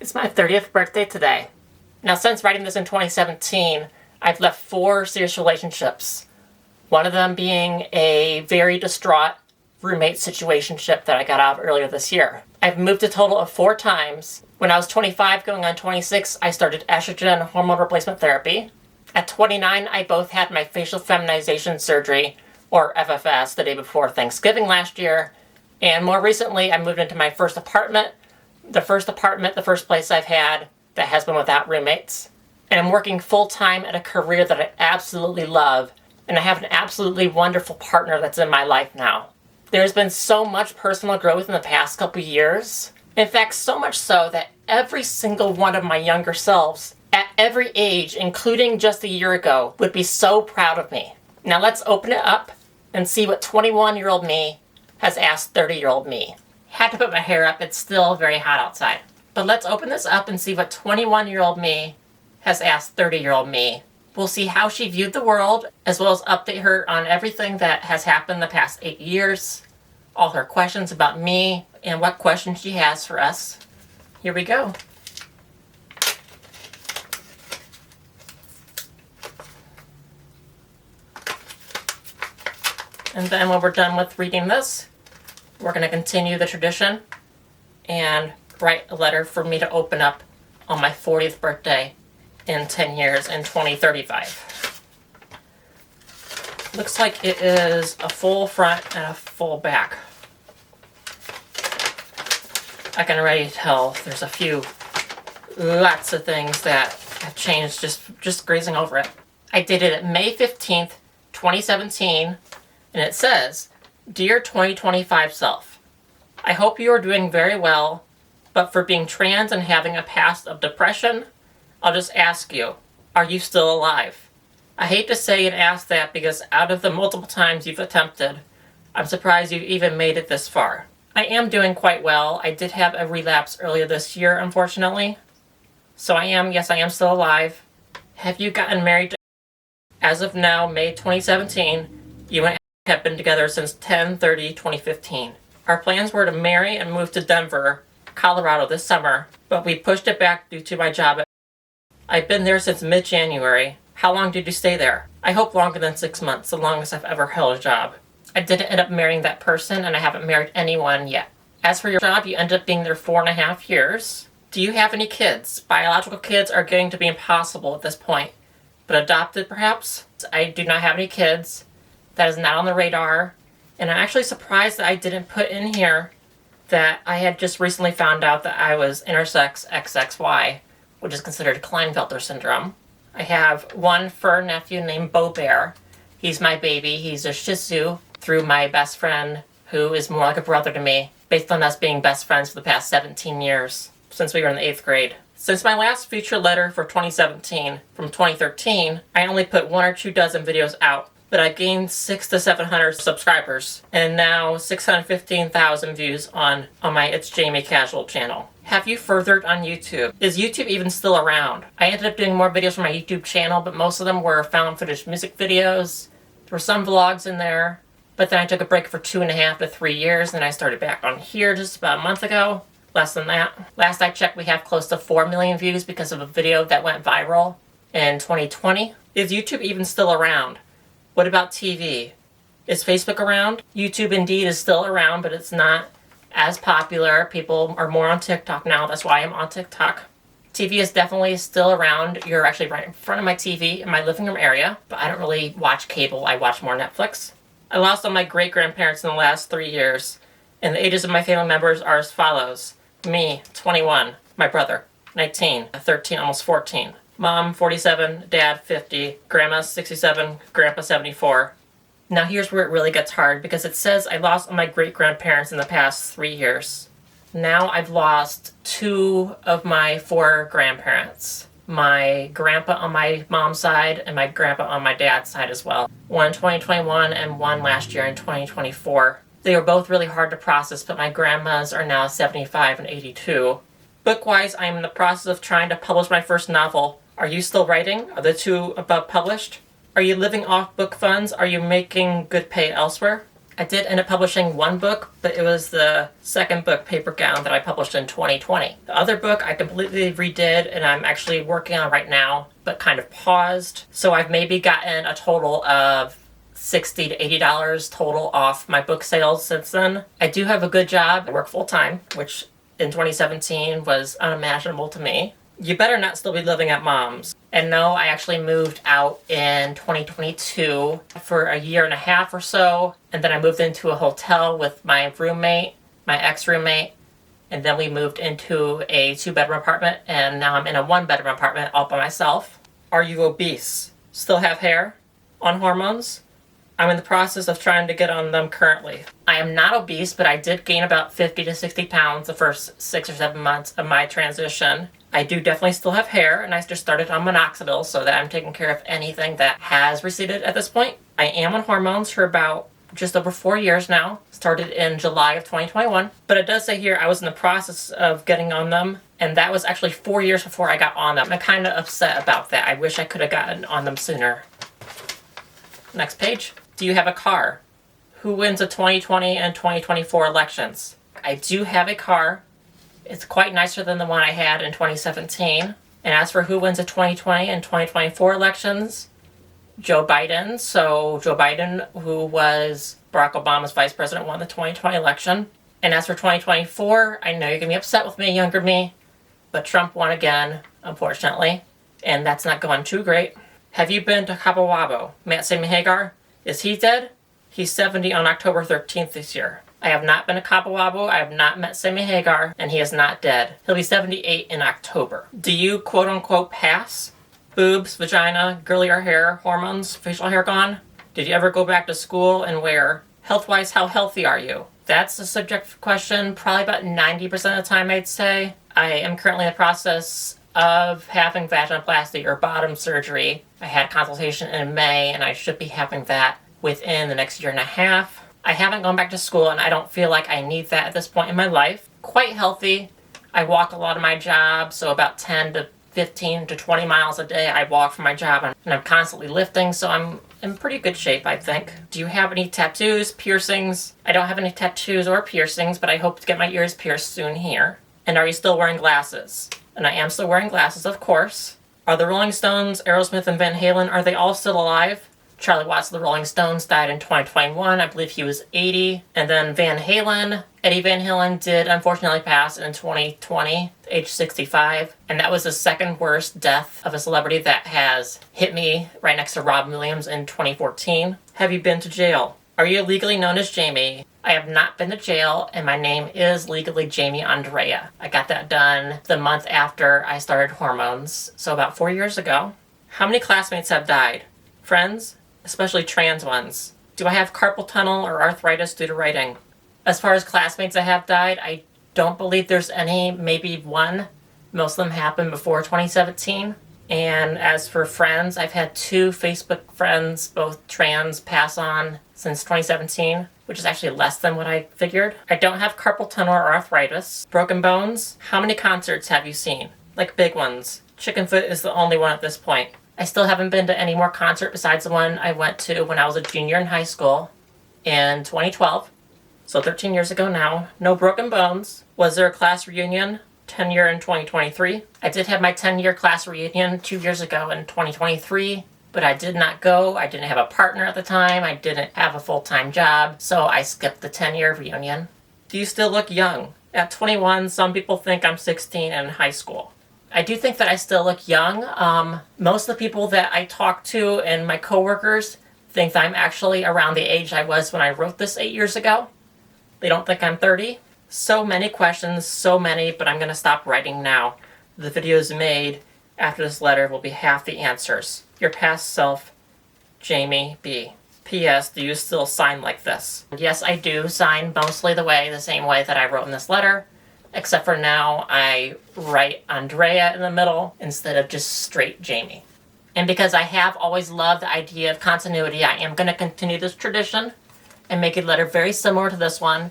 It's my 30th birthday today. Now, since writing this in 2017, I've left 4 serious relationships. One of them being a very distraught roommate situationship that I got out of earlier this year. I've moved a total of 4 times. When I was 25 going on 26, I started estrogen hormone replacement therapy. At 29, I both had my facial feminization surgery, or FFS, the day before Thanksgiving last year. And more recently, I moved into my first apartment. The first place I've had that has been without roommates. And I'm working full-time at a career that I absolutely love. And I have an absolutely wonderful partner that's in my life now. There's been so much personal growth in the past couple years. In fact, so much so that every single one of my younger selves, at every age, including just a year ago, would be so proud of me. Now let's open it up and see what 21-year-old me has asked 30-year-old me. Had to put my hair up, it's still very hot outside. But let's open this up and see what 21-year-old me has asked 30-year-old me. We'll see how she viewed the world, as well as update her on everything that has happened the past 8 years, all her questions about me, and what questions she has for us. Here we go. And then when we're done with reading this, we're going to continue the tradition and write a letter for me to open up on my 40th birthday in 10 years in 2035. Looks like it is a full front and a full back. I can already tell there's lots of things that have changed just grazing over it. I dated it May 15th, 2017, and it says, "Dear 2025 self, I hope you are doing very well, but for being trans and having a past of depression, I'll just ask you, are you still alive? I hate to say and ask that because out of the multiple times you've attempted, I'm surprised you've even made it this far. I am doing quite well. I did have a relapse earlier this year, unfortunately. So I am still alive. Have you gotten married? As of now, May 2017, you and I have been together since 10/30/2015. Our plans were to marry and move to Denver, Colorado this summer, but we pushed it back due to my job. I've been there since mid-January. How long did you stay there? I hope longer than 6 months, the longest I've ever held a job. I didn't end up marrying that person, and I haven't married anyone yet. As for your job, you ended up being there 4.5 years. Do you have any kids? Biological kids are going to be impossible at this point, but adopted perhaps? I do not have any kids. That is not on the radar, and I'm actually surprised that I didn't put in here that I had just recently found out that I was intersex XXY, which is considered Klinefelter syndrome. I have one fur nephew named Bo Bear. He's my baby. He's a Shih Tzu through my best friend, who is more like a brother to me, based on us being best friends for the past 17 years, since we were in the 8th grade. Since my last feature letter for 2017, from 2013, I only put 1 or 2 dozen videos out, but I gained 600 to 700 subscribers, and now 615,000 views on my It's Jamie Casual channel. Have you furthered on YouTube? Is YouTube even still around? I ended up doing more videos for my YouTube channel, but most of them were found footage music videos. There were some vlogs in there, but then I took a break for 2.5 to 3 years, and I started back on here just about a month ago. Less than that. Last I checked, we have close to 4 million views because of a video that went viral in 2020. Is YouTube even still around? What about TV? Is Facebook around? YouTube indeed is still around, but it's not as popular. People are more on TikTok now. That's why I'm on TikTok. TV is definitely still around. You're actually right in front of my TV in my living room area, but I don't really watch cable. I watch more Netflix. I lost all my great-grandparents in the last 3 years, and the ages of my family members are as follows. Me, 21. My brother, 19. 13, almost 14. Mom, 47. Dad, 50. Grandma, 67. Grandpa, 74. Now here's where it really gets hard, because it says I lost all my great-grandparents in the past 3 years. Now I've lost 2 of my 4 grandparents. My grandpa on my mom's side and my grandpa on my dad's side as well. One in 2021 and one last year in 2024. They were both really hard to process, but my grandmas are now 75 and 82. Book-wise, I am in the process of trying to publish my first novel. Are you still writing? Are the 2 above published? Are you living off book funds? Are you making good pay elsewhere? I did end up publishing one book, but it was the second book, Paper Gown, that I published in 2020. The other book I completely redid and I'm actually working on right now, but kind of paused. So I've maybe gotten a total of $60 to $80 total off my book sales since then. I do have a good job. I work full time, which in 2017 was unimaginable to me. You better not still be living at mom's. And no, I actually moved out in 2022 for a year and a half or so. And then I moved into a hotel with my roommate, my ex-roommate. And then we moved into a 2-bedroom apartment. And now I'm in a 1-bedroom apartment all by myself. Are you obese? Still have hair? On hormones? I'm in the process of trying to get on them currently. I am not obese, but I did gain about 50 to 60 pounds the first 6 or 7 months of my transition. I do definitely still have hair, and I just started on minoxidil so that I'm taking care of anything that has receded at this point. I am on hormones for about just over 4 years now. Started in July of 2021. But it does say here I was in the process of getting on them, and that was actually 4 years before I got on them. I'm kind of upset about that. I wish I could have gotten on them sooner. Next page. Do you have a car? Who wins the 2020 and 2024 elections? I do have a car. It's quite nicer than the one I had in 2017. And as for who wins the 2020 and 2024 elections, Joe Biden. So Joe Biden, who was Barack Obama's vice president, won the 2020 election. And as for 2024, I know you're going to be upset with me, younger me, but Trump won again, unfortunately. And that's not going too great. Have you been to Cabo Wabo? Matt Sammy Hagar? Is he dead? He's 70 on October 13th this year. I have not been to Cabo Wabo, I have not met Sammy Hagar, and he is not dead. He'll be 78 in October. Do you quote-unquote pass? Boobs, vagina, girlier hair, hormones, facial hair gone? Did you ever go back to school and where? Health-wise, how healthy are you? That's a subjective question, probably about 90% of the time I'd say. I am currently in the process of having vaginoplasty or bottom surgery. I had consultation in May, and I should be having that within the next year and a half. I haven't gone back to school, and I don't feel like I need that at this point in my life. Quite healthy. I walk a lot of my job, so about 10 to 15 to 20 miles a day I walk for my job, and I'm constantly lifting, so I'm in pretty good shape, I think. Do you have any tattoos, piercings? I don't have any tattoos or piercings, but I hope to get my ears pierced soon here. And are you still wearing glasses? And I am still wearing glasses, of course. Are the Rolling Stones, Aerosmith, and Van Halen, are they all still alive? Charlie Watts of the Rolling Stones died in 2021. I believe he was 80. And then Van Halen, Eddie Van Halen did unfortunately pass in 2020, age 65. And that was the second worst death of a celebrity that has hit me, right next to Robin Williams in 2014. Have you been to jail? Are you legally known as Jamie? I have not been to jail, and my name is legally Jamie Andrea. I got that done the month after I started hormones, so about 4 years ago. How many classmates have died? Friends? Especially trans ones. Do I have carpal tunnel or arthritis due to writing? As far as classmates that have died, I don't believe there's any, maybe one. Most of them happened before 2017. And as for friends, I've had 2 Facebook friends, both trans, pass on since 2017, which is actually less than what I figured. I don't have carpal tunnel or arthritis. Broken bones? How many concerts have you seen? Like big ones. Chickenfoot is the only one at this point. I still haven't been to any more concert besides the one I went to when I was a junior in high school in 2012. So 13 years ago now. No broken bones. Was there a class reunion? 10-year in 2023. I did have my 10-year class reunion 2 years ago in 2023, but I did not go. I didn't have a partner at the time. I didn't have a full-time job, so I skipped the 10-year reunion. Do you still look young? At 21, some people think I'm 16 and in high school. I do think that I still look young. Most of the people that I talk to and my coworkers think that I'm actually around the age I was when I wrote this 8 years ago. They don't think I'm 30. So many questions, so many, but I'm going to stop writing now. The videos made after this letter will be half the answers. Your past self, Jamie B. P.S. Do you still sign like this? Yes, I do sign mostly the same way that I wrote in this letter, except for now I write Andrea in the middle instead of just straight Jamie. And because I have always loved the idea of continuity, I am going to continue this tradition and make a letter very similar to this one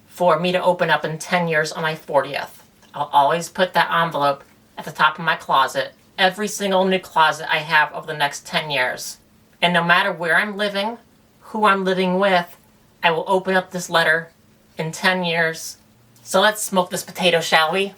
for me to open up in 10 years on my 40th. I'll always put that envelope at the top of my closet, every single new closet I have over the next 10 years. And no matter where I'm living, who I'm living with, I will open up this letter in 10 years. So let's smoke this potato, shall we?